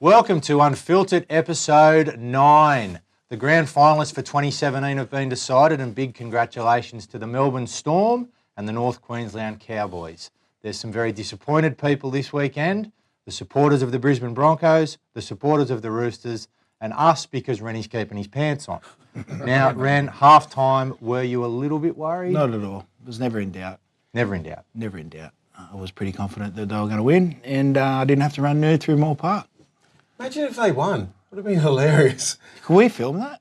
Welcome to Unfiltered episode 9. The grand finalists for 2017 have been decided, and big congratulations to the Melbourne Storm and the North Queensland Cowboys. There's some very disappointed people this weekend, the supporters of the Brisbane Broncos, the supporters of the Roosters, and us because Reni's keeping his pants on. Now, Ren, half-time, were you a little bit worried? Not at all. It was never in doubt. Never in doubt? Never in doubt. I was pretty confident that they were going to win, and I didn't have to run nude through Moore Park. Imagine if they won. Would have been hilarious. Could we film that?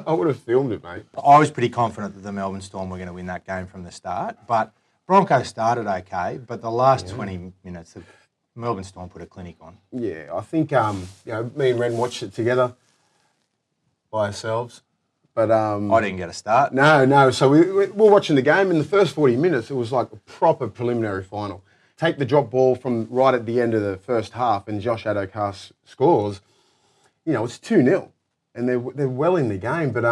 I would have filmed it, mate. I was pretty confident that the Melbourne Storm were going to win that game from the start, but Broncos started okay, but the last 20 minutes, the Melbourne Storm put a clinic on. Yeah, I think me and Ren watched it together by ourselves. But I didn't get a start. No. So we were watching the game. In the first 40 minutes, it was like a proper preliminary final. Take the drop ball from right at the end of the first half, and Josh Adokar scores. You know, it's 2-0, and they're well in the game. But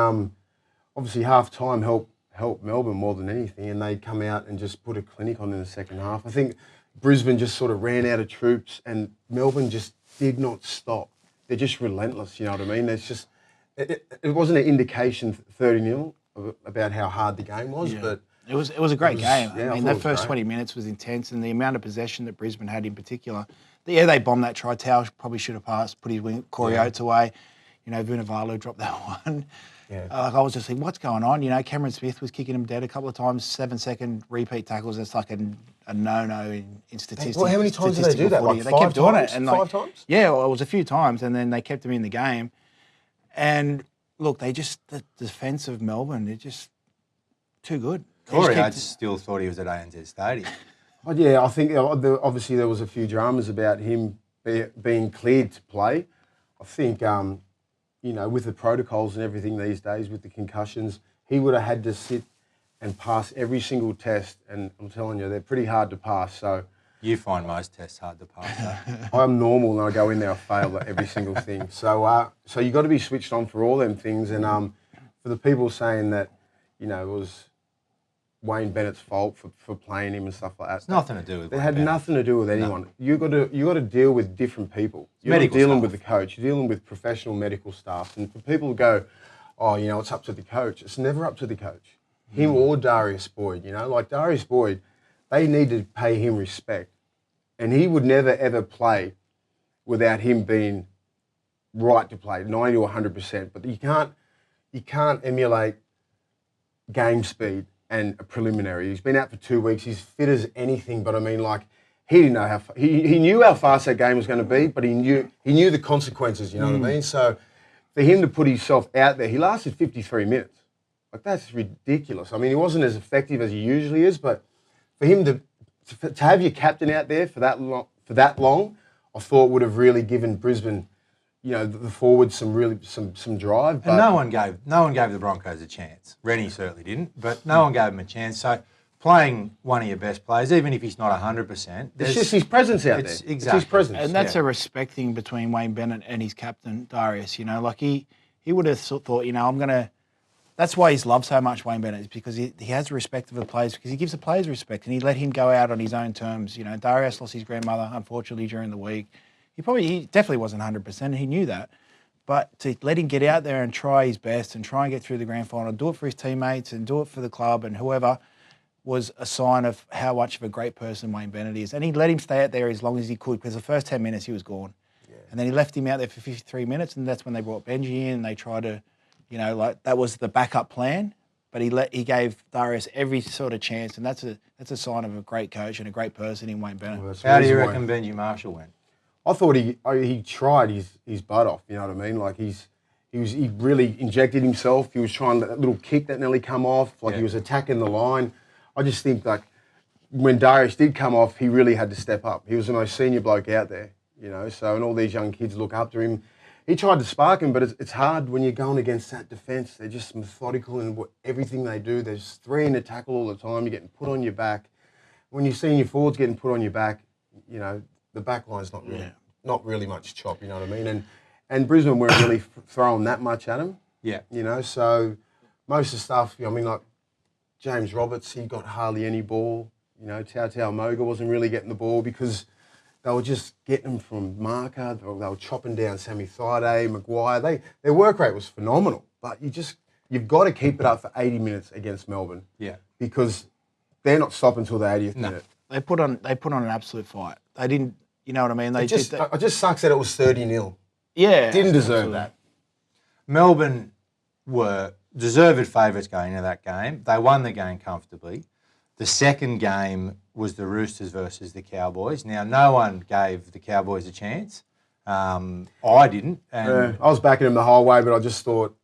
obviously half time helped Melbourne more than anything, and they come out and just put a clinic on in the second half. I think Brisbane just sort of ran out of troops, and Melbourne just did not stop. They're just relentless. You know what I mean? It's just it wasn't an indication 30-0 about how hard the game was, but. It was a great game. Yeah, I mean, that first 20 minutes was intense, and the amount of possession that Brisbane had in particular. They bombed that try. Tao probably should have passed, put his wing, Corey Oates away. You know, Vunivalu dropped that one. Yeah. I was just thinking, what's going on? You know, Cameron Smith was kicking him dead a couple of times, 7-second repeat tackles. That's like a no-no in statistics. Well, how many times did they do that? Like they kept doing it. And like, 5 times? Yeah, well, it was a few times, and then they kept him in the game. And look, the defence of Melbourne, they're just too good. Corey Oates still thought he was at ANZ Stadium. Oh, yeah, I think obviously there was a few dramas about him being cleared to play. I think, you know, with the protocols and everything these days, with the concussions, he would have had to sit and pass every single test, and I'm telling you, they're pretty hard to pass. So You find most tests hard to pass, though. I'm normal, and I go in there, I fail at every single thing. So you got to be switched on for all them things. And for the people saying that, you know, it was Wayne Bennett's fault for playing him and stuff like that. It's nothing to do with It had nothing to do with anyone. No. You got to deal with different people. You're not dealing with the coach. You're dealing with professional medical staff. And for people to go, oh, you know, it's up to the coach. It's never up to the coach. Him or Darius Boyd, you know. Like Darius Boyd, they need to pay him respect. And he would never, ever play without him being right to play, 90 or 100%. But you can't emulate game speed and a preliminary. He's been out for 2 weeks. He's fit as anything, but I mean, like, he didn't know how he knew how fast that game was going to be, but he knew the consequences. You know what I mean? So for him to put himself out there, he lasted 53 minutes. Like, that's ridiculous. I mean, he wasn't as effective as he usually is, but for him to have your captain out there for that long, I thought would have really given Brisbane, you know, the forwards some drive. But And no one gave the Broncos a chance. Reni certainly didn't, but no one gave him a chance. So playing one of your best players, even if he's not 100%, it's just his presence out there. Exactly. It's his presence. And that's a respect thing between Wayne Bennett and his captain, Darius. You know, like he would have thought, you know, that's why he's loved so much, Wayne Bennett, is because he has respect for the players, because he gives the players respect, and he let him go out on his own terms. You know, Darius lost his grandmother, unfortunately, during the week. He definitely wasn't 100%, and he knew that. But to let him get out there and try his best and try and get through the grand final, do it for his teammates and do it for the club and whoever, was a sign of how much of a great person Wayne Bennett is. And he let him stay out there as long as he could, because the first 10 minutes he was gone. Yeah. And then he left him out there for 53 minutes, and that's when they brought Benji in and they tried to, you know, like, that was the backup plan. But he gave Darius every sort of chance, and that's a sign of a great coach and a great person in Wayne Bennett. Well, How do you reckon Benji Marshall went? I thought he tried his butt off. You know what I mean? Like he really injected himself. He was trying that little kick that nearly come off. Like he was attacking the line. I just think, like, when Darius did come off, he really had to step up. He was the most senior bloke out there, you know. So, and all these young kids look up to him. He tried to spark him, but it's hard when you're going against that defence. They're just methodical in everything they do. There's 3 in the tackle all the time. You're getting put on your back. When you're seeing your forwards getting put on your back, you know, the back line's not really much chop, you know what I mean? And Brisbane weren't really throwing that much at him. Yeah. You know, so most of the stuff, I mean, like James Roberts, he got hardly any ball. You know, Tao Moga wasn't really getting the ball because They were just getting them from marker. They were chopping down Sammy Thaiday, Maguire. Their work rate was phenomenal. But you've got to keep it up for 80 minutes against Melbourne. Yeah. Because they're not stopping until the 80th minute. They put on an absolute fight. They didn't, you know what I mean? It just sucks that it was 30-0. Yeah. Didn't deserve that. Melbourne were deserved favourites going into that game. They won the game comfortably. The second game was the Roosters versus the Cowboys. Now, no one gave the Cowboys a chance. I didn't. And I was backing them the whole way, but I just thought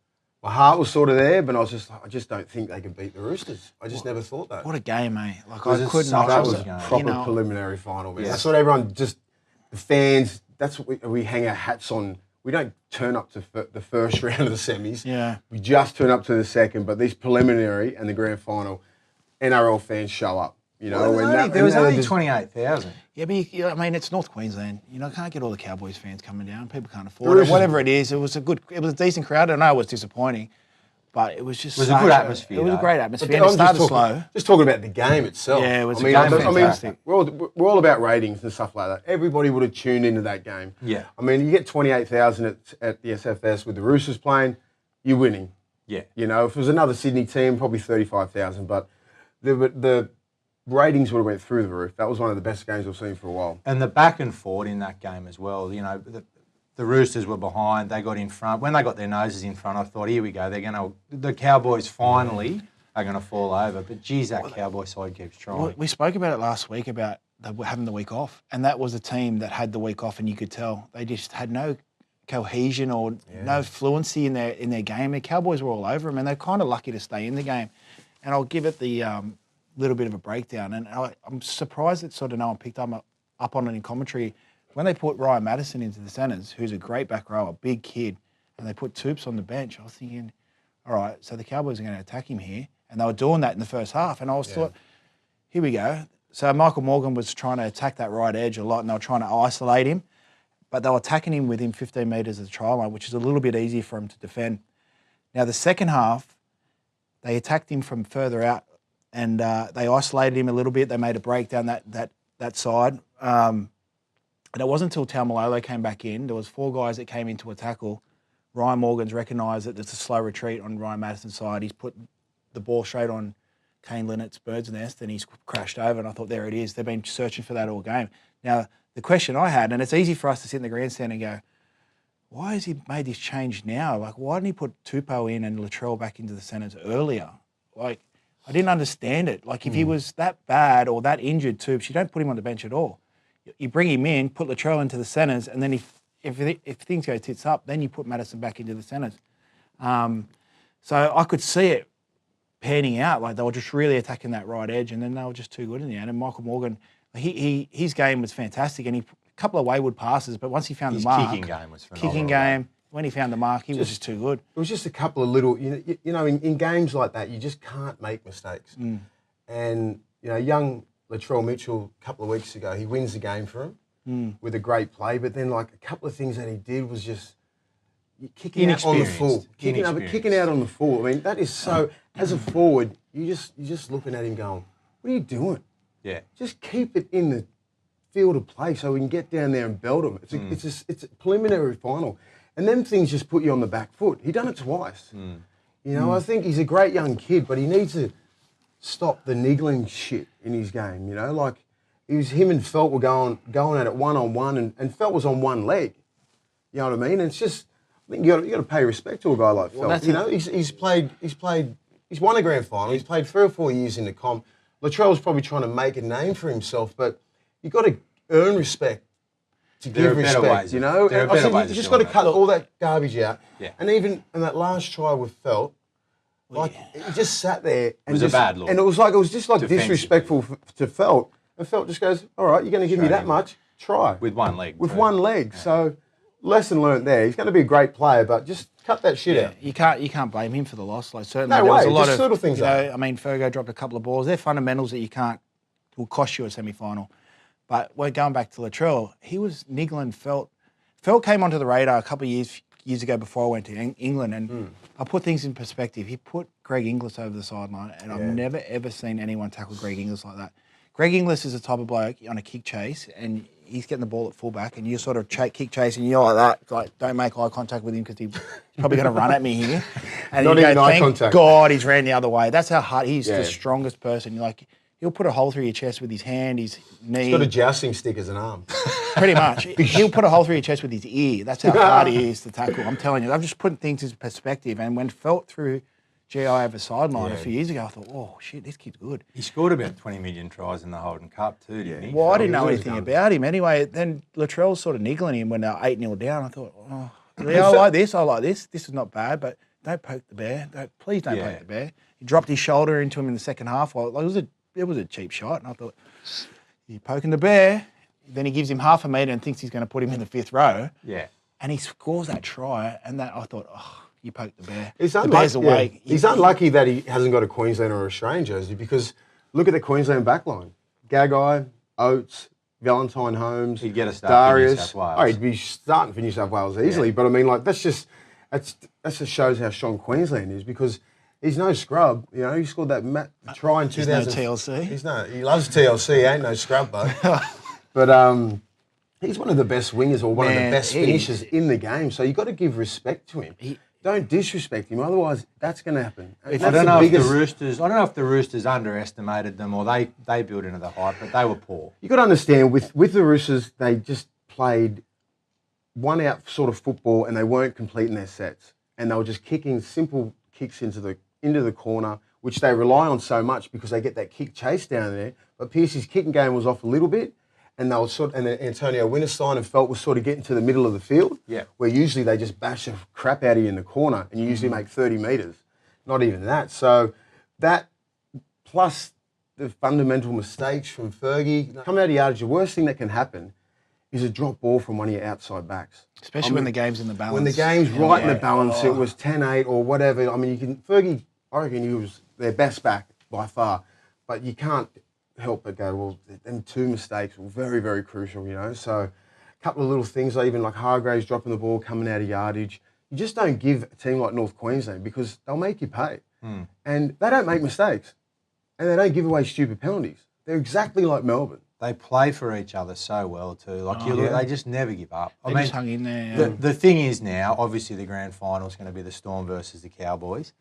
my heart was sort of there, but I just don't think they could beat the Roosters. I just never thought that. What a game, eh? Like Was I it couldn't. such That a was good a game? proper preliminary final, man. Yes. That's what everyone the fans, that's what we hang our hats on. We don't turn up to the first round of the semis. Yeah. We just turn up to the second, but these preliminary and the grand final, NRL fans show up. You know, there was only 28,000. Yeah, but I mean, it's North Queensland. You know, can't get all the Cowboys fans coming down. People can't afford it. Whatever it is, it was a decent crowd. I know it was disappointing, but it was just. It was a good atmosphere. It was a great atmosphere. I'm And it started slow. Just talking about the game itself. Yeah, it was fantastic. we're all about ratings and stuff like that. Everybody would have tuned into that game. Yeah. I mean, you get 28,000 at the SFS with the Roosters playing, you're winning. Yeah. You know, if it was another Sydney team, probably 35,000. But the ratings would have went through the roof. That was one of the best games I've seen for a while. And the back and forward in that game as well. You know, the Roosters were behind. They got in front. When they got their noses in front, I thought, here we go. The Cowboys finally are going to fall over. But geez, that Cowboy side keeps trying. Well, we spoke about it last week about having the week off, and that was a team that had the week off, and you could tell they just had no cohesion or no fluency in their game. The Cowboys were all over them, and they're kind of lucky to stay in the game. And I'll give it the little bit of a breakdown, and I'm surprised that sort of no one picked up on it in commentary. When they put Ryan Madison into the centres, who's a great back row, a big kid, and they put Toops on the bench, I was thinking, all right, so the Cowboys are going to attack him here. And they were doing that in the first half. And I was thought, here we go. So Michael Morgan was trying to attack that right edge a lot, and they were trying to isolate him. But they were attacking him within 15 metres of the try line, which is a little bit easier for him to defend. Now, the second half, they attacked him from further out, and they isolated him a little bit. They made a break down that side. And it wasn't until Taumalolo came back in. There was 4 guys that came into a tackle. Ryan Morgan's recognised that it's a slow retreat on Ryan Madison's side. He's put the ball straight on Kane Linnett's bird's nest, and he's crashed over, and I thought, there it is. They've been searching for that all game. Now, the question I had, and it's easy for us to sit in the grandstand and go, why has he made this change now? Like, why didn't he put Tupou in and Latrell back into the centres earlier? Like, I didn't understand it. Like, if he was that bad or that injured, Tupou, you don't put him on the bench at all. You bring him in, put Latrell into the centres, and then if things go tits up, then you put Madison back into the centres. So I could see it panning out. Like, they were just really attacking that right edge, and then they were just too good in the end. And Michael Morgan, his game was fantastic, and a couple of wayward passes, but once he found the mark, kicking game was phenomenal. When he found the mark, he was just too good. It was just a couple of little, you know, in games like that, you just can't make mistakes. And, you know, young Latrell Mitchell, a couple of weeks ago, he wins the game for him with a great play, but then, like, a couple of things that he did was just kicking out on the full. Kicking out on the full. I mean, that is so, as a forward, you're just looking at him going, what are you doing? Yeah. Just keep it in the field of play so we can get down there and belt them. It's a preliminary final. And them things just put you on the back foot. He done it twice. You know, I think he's a great young kid, but he needs to stop the niggling shit in his game. You know, like him and Felt were going at it one-on-one, and Felt was on one leg. You know what I mean? And it's just, I think you got to pay respect to a guy like Felt. You know, he's won a grand final. He's played 3 or 4 years in the comp. Latrell's probably trying to make a name for himself, but you got to earn respect to give respect. You know, you just got to cut all that garbage out. Yeah. And even in that last try with Felt, like he just sat there and it was a bad look. And it was just like disrespectful to Felt. And Felt just goes, all right, you're going to give me that much? Try. With one leg. One leg. Yeah. So, lesson learnt there. He's going to be a great player, but just cut that shit out. You can't blame him for the loss. Like, certainly no there way. was a lot just of little things. I mean, Fergo dropped a couple of balls. They're fundamentals that will cost you a semi-final. But we're going back to Latrell. He was niggling Felt. Felt came onto the radar a couple of years ago before I went to England, and I put things in perspective. He put Greg Inglis over the sideline, and I've never, ever seen anyone tackle Greg Inglis like that. Greg Inglis is the type of bloke on a kick chase, and he's getting the ball at fullback, and you're sort of kick chasing, you're like that, like don't make eye contact with him because he's probably going to run at me here. And Not you even go, eye thank contact. God he's ran the other way. That's how hard he's Yeah. the strongest person. You're like, he'll put a hole through your chest with his hand, his knee. He's got a jousting stick as an arm. Pretty much. He'll put a hole through your chest with his ear. That's how hard he is to tackle. I'm telling you. I'm just putting things into perspective. And when felt through GI over sideline a few years ago, I thought, oh, shit, this kid's good. He scored about 20 million tries in the Holden Cup too, didn't he? Well, I didn't know anything about him anyway. Then Latrell's sort of niggling him when they're 8-0 down. I thought, oh, yeah, I like this. This is not bad, but don't poke the bear. Please don't poke the bear. He dropped his shoulder into him in the second half. Well, it was a cheap shot, and I thought, you're poking the bear. Then he gives him half a metre and thinks he's going to put him in the fifth row. Yeah. And he scores that try, and that I thought, oh, you poked the bear. The bear's awake. He's unlucky that he hasn't got a Queensland or Australian jersey because look at the Queensland backline. Gagai, Oates, Valentine Holmes, He'd get a start for New Darius. South Wales. Oh, he'd be starting for New South Wales easily. But I mean, like that just shows how strong Queensland is because he's no scrub. You know, he scored that try in 2000. He's no TLC. He loves TLC. Ain't no scrub though. But he's one of the best wingers or one of the best finishers in the game. So you've got to give respect to him. Don't disrespect him, otherwise that's going to happen. I don't know if the Roosters underestimated them or they built into the hype, but they were poor. You've got to understand, with the Roosters, they just played one-out sort of football and they weren't completing their sets. And they were just kicking simple kicks into the corner, which they rely on so much because they get that kick chase down there. But Pearce's kicking game was off a little bit. And they were and then Antonio Winterstein and Felt was sort of getting to the middle of the field, where usually they just bash the crap out of you in the corner, and you usually make 30 metres, not even that. So that plus the fundamental mistakes from Fergie coming out of yardage, the worst thing that can happen is a drop ball from one of your outside backs, especially when the game's in the balance. When the game's right in the balance, it was 10-8 or whatever. I mean, Fergie, I reckon he was their best back by far, but you can't help but go, well, them two mistakes were very, very crucial, you know. So a couple of little things, even like Hargraves dropping the ball, coming out of yardage. You just don't give a team like North Queensland because they'll make you pay. And they don't make mistakes. And they don't give away stupid penalties. They're exactly like Melbourne. They play for each other so well too. Like they just never give up. They just hung in there. The thing is now, obviously the grand final is going to be the Storm versus the Cowboys.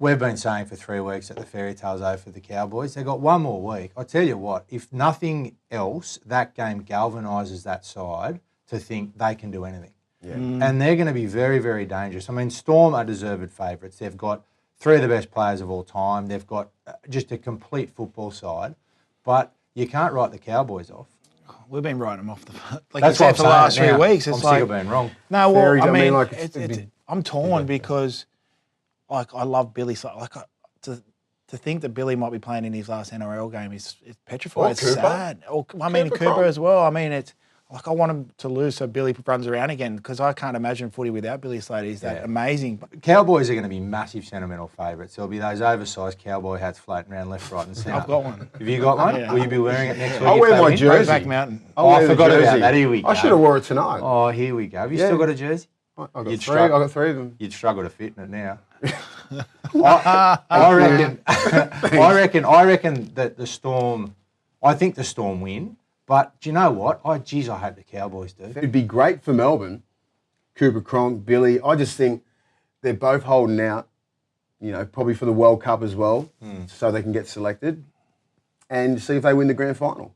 We've been saying for 3 weeks that the fairy tale's over for the Cowboys. They've got one more week. I tell you what, if nothing else, that game galvanises that side to think they can do anything. Yeah. And they're going to be very, very dangerous. I mean, Storm are deserved favourites. They've got 3 of the best players of all time. They've got just a complete football side. But you can't write the Cowboys off. We've been writing them off That's what for the last 3 weeks. It's I'm like, sick of being wrong. No, well, Fairies, I mean, like, I'm torn because, like, I love Billy. Like, to think that Billy might be playing in his last NRL game is petrifying. It's sad. Or, I mean, Cooper as well. I mean, it's like I want him to lose so Billy runs around again because I can't imagine footy without Billy Slater. He's that amazing. Cowboys are going to be massive sentimental favourites. There'll be those oversized cowboy hats floating around left, right and centre. I've got one. Have you got one? Yeah. Will you be wearing it next week? I'll wear my jersey. Back Mountain. I forgot about that. Here we go. I should have wore it tonight. Oh, here we go. Have you still got a jersey? I got three of them. You'd struggle to fit in it now. I reckon that the Storm. I think the Storm win, but do you know what? I hope the Cowboys do. It'd be great for Melbourne. Cooper Cronk, Billy. I just think they're both holding out. You know, probably for the World Cup as well, so they can get selected and see if they win the grand final.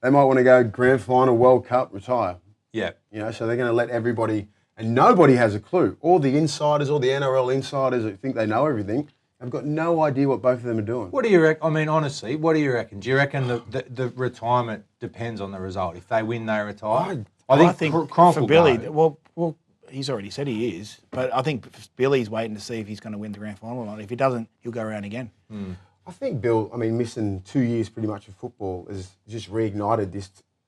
They might want to go grand final, World Cup, retire. Yeah. You know, so they're going to let everybody. And nobody has a clue. All the insiders, all the NRL insiders that think they know everything, have got no idea what both of them are doing. What do you reckon? I mean, honestly, what do you reckon? Do you reckon the retirement depends on the result? If they win, they retire? I think Cronk for will Billy, go. well, he's already said he is, but I think Billy's waiting to see if he's going to win the grand final or not. If he doesn't, he'll go around again. I think Bill, missing 2 years pretty much of football has just reignited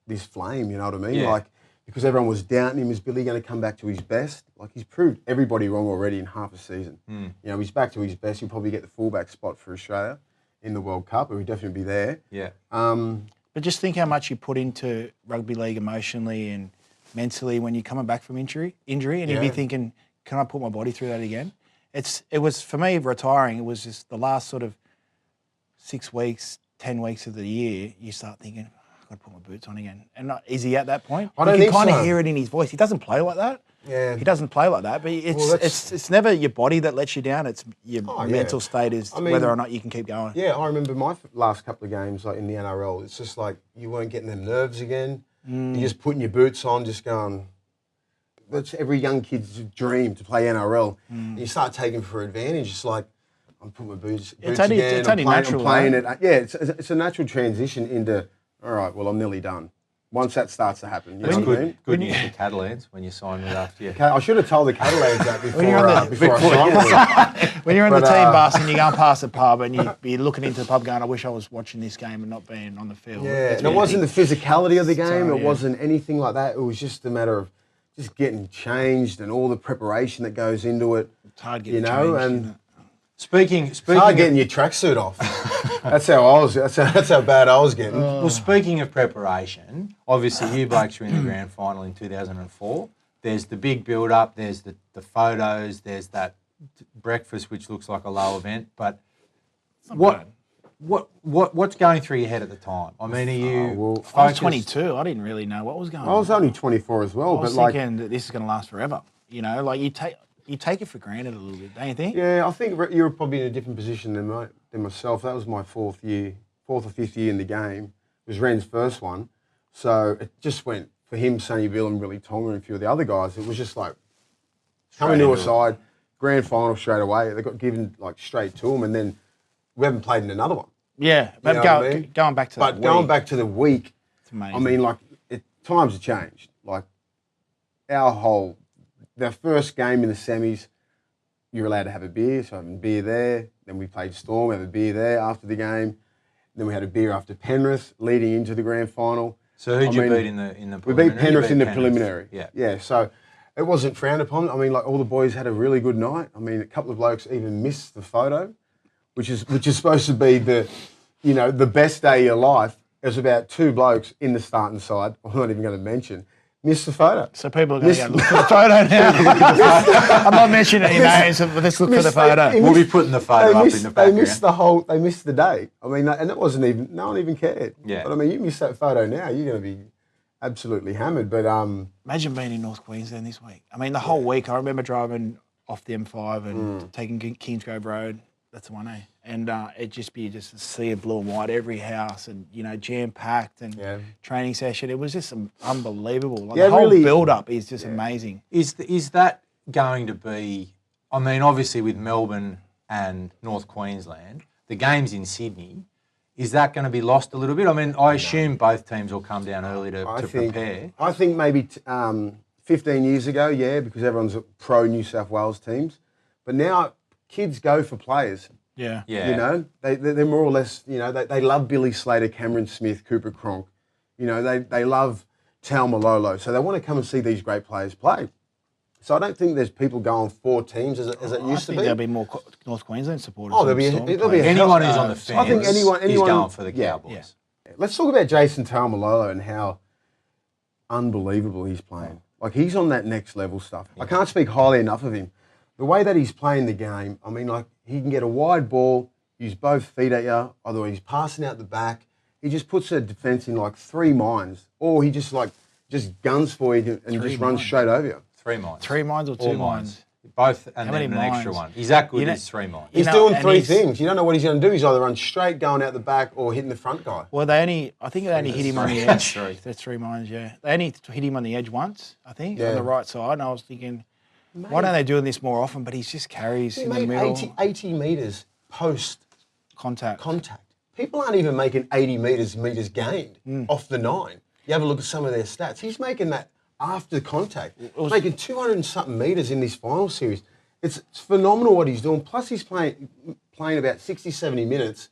this flame, you know what I mean? Yeah. Like, because everyone was doubting him, is Billy going to come back to his best? Like, he's proved everybody wrong already in half a season. You know, he's back to his best. He'll probably get the fullback spot for Australia in the World Cup, or he'll definitely be there. Yeah. But just think how much you put into rugby league emotionally and mentally when you're coming back from injury, and you'd be thinking, can I put my body through that again? It was, for me, retiring, it was just the last sort of 6 weeks, 10 weeks of the year, you start thinking, I've got to put my boots on again. And is he at that point? I don't you think can kind so. of hear it in his voice. He doesn't play like that. Yeah. He doesn't play like that, but it's never your body that lets you down. It's your mental state is whether or not you can keep going. Yeah, I remember my last couple of games like in the NRL. It's just like you weren't getting them nerves again. You're just putting your boots on, just going. That's every young kid's dream to play NRL. And you start taking for advantage. It's like I'm putting my boots again. It's only natural. I'm playing it. Yeah, it's a natural transition into. All right, well I'm nearly done. Once that starts to happen, you know what I mean? Good news for Catalans when you sign with after you. I should have told the Catalans that before I signed. When you're on the team bus and you're going past the pub and you're looking into the pub going, I wish I was watching this game and not being on the field. Yeah, and it wasn't the physicality of the game. It wasn't anything like that. It was just a matter of just getting changed and all the preparation that goes into it. It's hard getting changed. And Speaking it's hard getting your tracksuit off. That's how I was. That's how bad I was getting. Well, speaking of preparation, obviously you blokes were in the grand final in 2004. There's the big build-up. There's the photos. There's that breakfast, which looks like a low event. But what's going through your head at the time? I mean, are you? I was 22. I didn't really know what was going on. I was only 24 as well. I was thinking that this is going to last forever. You know, like you take it for granted a little bit, don't you think? Yeah, I think you were probably in a different position than myself. That was my fourth or fifth year in the game. It was Ren's first one. So it just went for him, Sonny Bill and Willie Tonga and a few of the other guys. It was just like coming to a side, grand final straight away. They got given like straight to them, and then we haven't played in another one. Yeah, but going back to going back to the week, it's amazing. I mean, like times have changed. Like the first game in the semis, you're allowed to have a beer, so having a beer there. Then we played Storm, have a beer there after the game. Then we had a beer after Penrith, leading into the grand final. So who'd you beat in the preliminary? We beat Penrith in the preliminary. Yeah. So it wasn't frowned upon. I mean, like all the boys had a really good night. I mean, a couple of blokes even missed the photo, which is supposed to be the best day of your life. It was about two blokes in the starting side. I'm not even going to mention. Missed the photo. So people are going to go look for the photo now. I'm not mentioning any names, but let's look for the photo. We'll be putting the photo up in the background. They missed the day. I mean, and it wasn't even, no one even cared. Yeah. But I mean, you miss that photo now, you're going to be absolutely hammered. But imagine being in North Queensland this week. I mean, the whole week, I remember driving off the M5 and taking Kingsgrove Road. That's the one, eh? And it'd just be a sea of blue and white, every house, and jam-packed and training session. It was just unbelievable. Like the whole build-up is just amazing. Is that going to be? I mean, obviously with Melbourne and North Queensland, the games in Sydney. Is that going to be lost a little bit? I mean, I assume both teams will come down early to prepare. I think maybe 15 years ago, because everyone's pro New South Wales teams, but now kids go for players. Yeah. They're more or less, they love Billy Slater, Cameron Smith, Cooper Cronk. They love Taumalo, so they want to come and see these great players play. So I don't think there's people going for teams as it used to be. I think there'll be more North Queensland supporters. Oh, there'll be anyone who's on the fence. I think anyone is going for the Cowboys. Yeah. Let's talk about Jason Taumalo and how unbelievable he's playing. Like he's on that next level stuff. I can't speak highly enough of him. The way that he's playing the game, I mean, like he can get a wide ball, use both feet at you, either he's passing out the back. He just puts a defence in like 3 minds, or he just guns for you and just runs straight over you. 3 minds. 3 minds or 2 minds? Both, and then an extra one. He's that good as 3 minds. He's doing 3 things. You don't know what he's going to do. He's either run straight, going out the back, or hitting the front guy. Well, I think they only hit him on the edge. That's 3 minds, yeah. They only hit him on the edge once, I think, on the right side. And I was thinking, why don't they do this more often? But he just carries in the middle. 80 metres post contact. People aren't even making 80 metres gained off the 9. You have a look at some of their stats. He's making that after contact. Making 200 and something metres in this final series. It's phenomenal what he's doing. Plus he's playing about 60, 70 minutes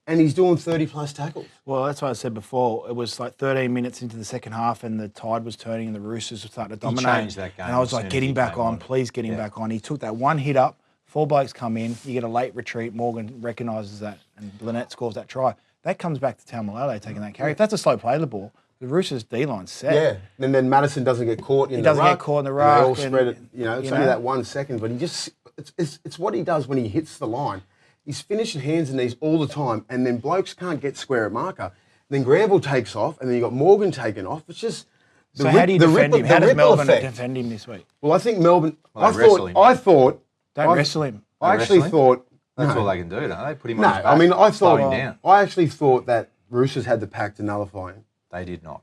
and he's doing 30 plus tackles. Well, that's what I said before. It was like 13 minutes into the second half and the tide was turning and the Roosters were starting to dominate. He changed that game. And I was like, get him back on. Please get him back on. He took that one hit up, 4 blokes come in, you get a late retreat, Morgan recognises that and Lynette scores that try. That comes back to Taumalo taking that carry. If that's a slow play of the ball, the Roosters' D-line's set. Yeah, and then Madison doesn't get caught in the ruck. He doesn't get caught in the ruck. They all spread it, it's only that 1 second, but he just, it's what he does when he hits the line. He's finishing hands and knees all the time, and then blokes can't get square at marker. Then Granville takes off, and then you got Morgan taking off. It's just so how do you defend him? How does Melbourne defend him this week? Well, I think Melbourne. Well, I thought. Don't wrestle him. I actually thought that's all they can do, don't they? Put him no, on his back. I mean, I thought him down. I actually thought that Roosters had the pack to nullify him. They did not.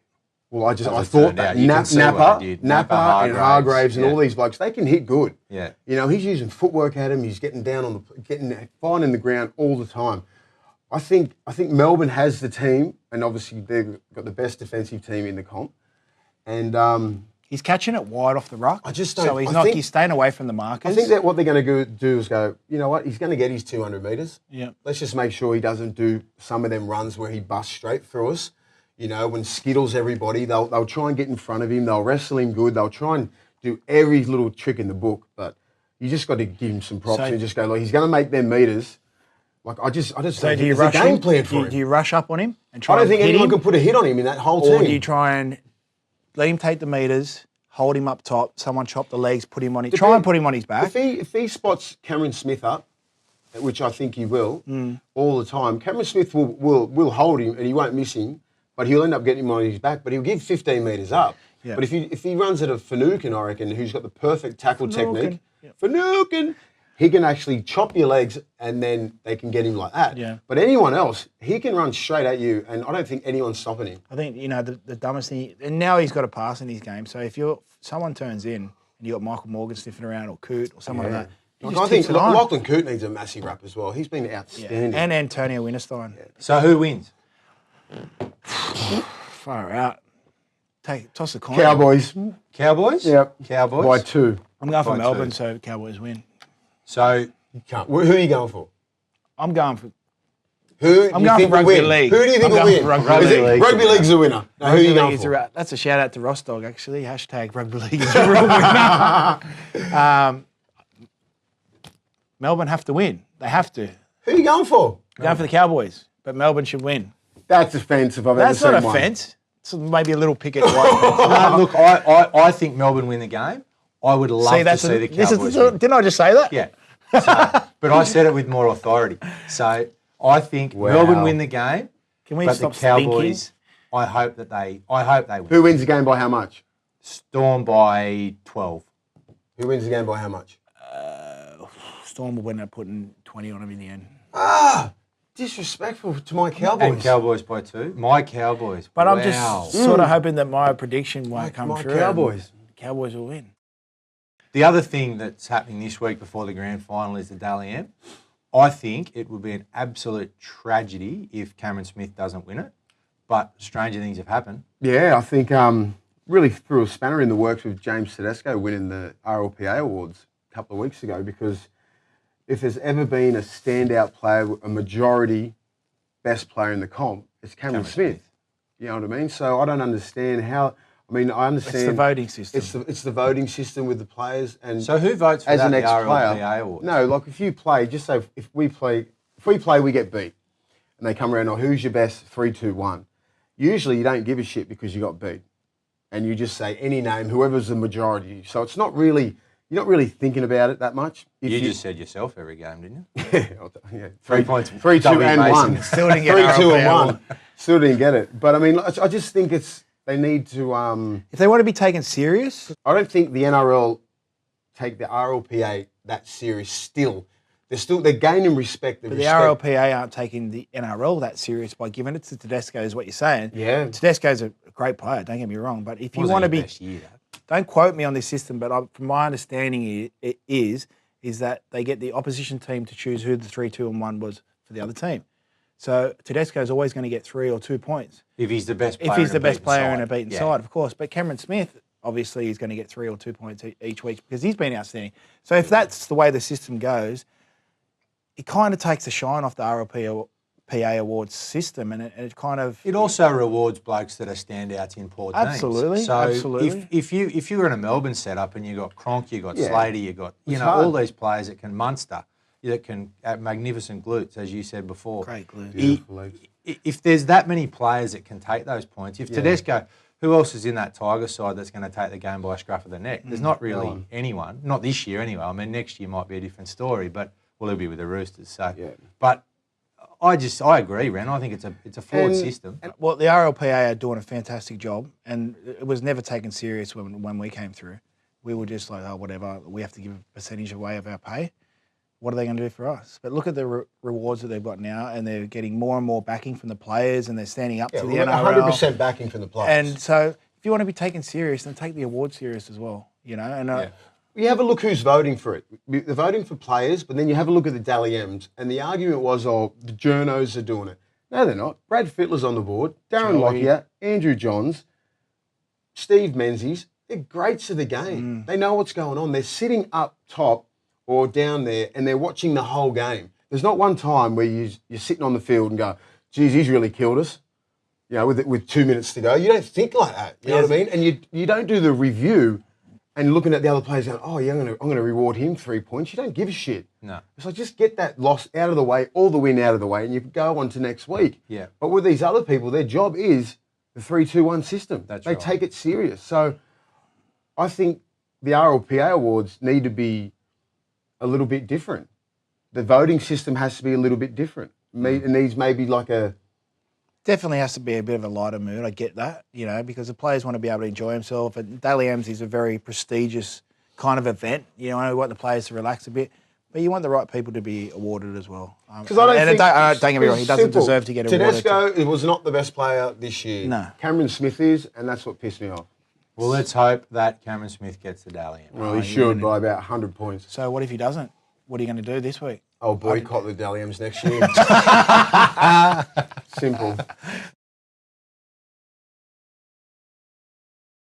Well, I thought that Napa and Hargraves and all these blokes, they can hit good. Yeah. You know, he's using footwork at him. He's getting down finding the ground all the time. I think Melbourne has the team, and obviously they've got the best defensive team in the comp. And he's catching it wide off the ruck. I just don't. So he's staying away from the markers. I think that what they're going to do is go, you know what, he's going to get his 200 metres. Yeah. Let's just make sure he doesn't do some of them runs where he busts straight through us. You know, when Skittles everybody, they'll try and get in front of him. They'll wrestle him good. They'll try and do every little trick in the book. But you just got to give him some props and just go, like, he's going to make them metres. Like, I just don't think there's a game plan for him. Do you rush up on him and try I don't and think hit anyone him? can put a hit on him in that whole team. Or do you try and let him take the metres, hold him up top, someone chop the legs, put him on it, try and put him on his back? If he spots Cameron Smith up, which I think he will, all the time, Cameron Smith will hold him and he won't miss him, but he'll end up getting him on his back, but he'll give 15 metres up. Yeah. But if he runs at a Finucane, I reckon, who's got the perfect tackle technique, Finucane, he can actually chop your legs and then they can get him like that. Yeah. But anyone else, he can run straight at you and I don't think anyone's stopping him. I think, the dumbest thing, and now he's got a pass in his game, so if someone turns in and you got Michael Morgan sniffing around or Coote or someone like that, I think Lachlan Coote needs a massive rap as well. He's been outstanding. Yeah. And Antonio Winterstein. Yeah. So who wins? Far out. Toss the coin. Cowboys. Cowboys? Yep. Cowboys? By 2. I'm going for Melbourne, so Cowboys win. So you can't. Who are you going for? I'm going for... I'm going for rugby league. Who do you think will win? Rugby league's the winner. Now, who are you going for? That's a shout out to Ross Dog, actually. # rugby league is a real winner. Melbourne have to win. They have to. Who are you going for? I'm going for the Cowboys, but Melbourne should win. That's offensive. I've ever seen one. That's not offence. It's maybe a little picket. No, look, I think Melbourne win the game. I would love to see the Cowboys win. Didn't I just say that? Yeah. So, but I said it with more authority. So I think Melbourne win the game. Can we but stop the Cowboys, stinking? I hope they win. Who wins the game by how much? Storm by 12. Who wins the game by how much? Storm will end up putting 20 on him in the end. Disrespectful to my Cowboys. And Cowboys by 2. My Cowboys. But I'm just sort of hoping that my prediction won't come true. My Cowboys. Cowboys will win. The other thing that's happening this week before the grand final is the Dally M. I think it would be an absolute tragedy if Cameron Smith doesn't win it, but stranger things have happened. Yeah, I think really threw a spanner in the works with James Tedesco winning the RLPA awards a couple of weeks ago, because if there's ever been a standout player, a majority best player in the comp, it's Cameron Smith. You know what I mean? So I don't understand how... I understand... It's the voting system. It's the voting system with the players. And so who votes for as that, an the ex-player, RLPA awards? No, like if you play, just say if we play, we get beat. And they come around, who's your best 3, 2, 1? Usually you don't give a shit because you got beat. And you just say any name, whoever's the majority. So it's not really... You're not really thinking about it that much. You just said yourself every game, didn't you? Yeah. 3 points. 3, 2, and 1. Still didn't get 3, 2, and 1. Still didn't get it. But I just think they need to... if they want to be taken serious... I don't think the NRL take the RLPA that serious still. They're gaining respect. But the RLPA aren't taking the NRL that serious by giving it to Tedesco, is what you're saying. Yeah. Tedesco's a great player, don't get me wrong. But if you want to be... Don't quote me on this system, but from my understanding it is that they get the opposition team to choose who the 3, 2, and 1 was for the other team. So Tedesco's always going to get 3 or 2 points. If he's the best player. If he's the best player in a beaten side, of course. But Cameron Smith obviously is going to get 3 or 2 points each week because he's been outstanding. So if that's the way the system goes, it kind of takes the shine off the RLPA awards system, and it kind of... It also rewards blokes that are standouts in poor teams. Absolutely, so absolutely. If you're in a Melbourne setup and you've got Cronk, you've got Slater, you've got all these players that can Munster, that can have magnificent glutes, as you said before. Great glutes. If there's that many players that can take those points, if Tedesco, who else is in that Tiger side that's going to take the game by a scruff of the neck? There's not really anyone. Not this year anyway. I mean, next year might be a different story, but he'll be with the Roosters. So, but I agree, Ren. I think it's a flawed system. Well, the RLPA are doing a fantastic job, and it was never taken serious when we came through. We were just like, oh, whatever, we have to give a percentage away of our pay. What are they going to do for us? But look at the rewards that they've got now, and they're getting more and more backing from the players, and they're standing up to the NRL. 100% backing from the players. And so, if you want to be taken serious, then take the award serious as well. You know, and you have a look who's voting for it. They're voting for players, but then you have a look at the Dally M's, and the argument was, oh, the journos are doing it. No, they're not. Brad Fittler's on the board, Darren Lockyer, Andrew Johns, Steve Menzies. They're greats of the game. They know what's going on. They're sitting up top or down there, and they're watching the whole game. There's not one time where you're sitting on the field and go, geez, he's really killed us, you know, with 2 minutes to go. You don't think like that, you know what I mean? And you don't do the review and looking at the other players going, oh, yeah, I'm going to reward him 3 points. You don't give a shit. No. It's like, just get that loss out of the way, all the win out of the way, and you can go on to next week. Yeah. But with these other people, their job is the 3-2-1 system. They take it serious. So I think the RLPA awards need to be a little bit different. The voting system has to be a little bit different. It needs maybe like a... Definitely has to be a bit of a lighter mood. I get that, you know, because the players want to be able to enjoy themselves. And Dally M's is a very prestigious kind of event. You know, I want the players to relax a bit, but you want the right people to be awarded as well. Because I don't think... Don't get me wrong, he doesn't deserve to get awarded. Tedesco was not the best player this year. No. Cameron Smith is, and that's what pissed me off. Well, let's hope that Cameron Smith gets the Dally M. Well, he should by about 100 points. So what if he doesn't? What are you going to do this week? I'll boycott the Dally M's next year. Simple.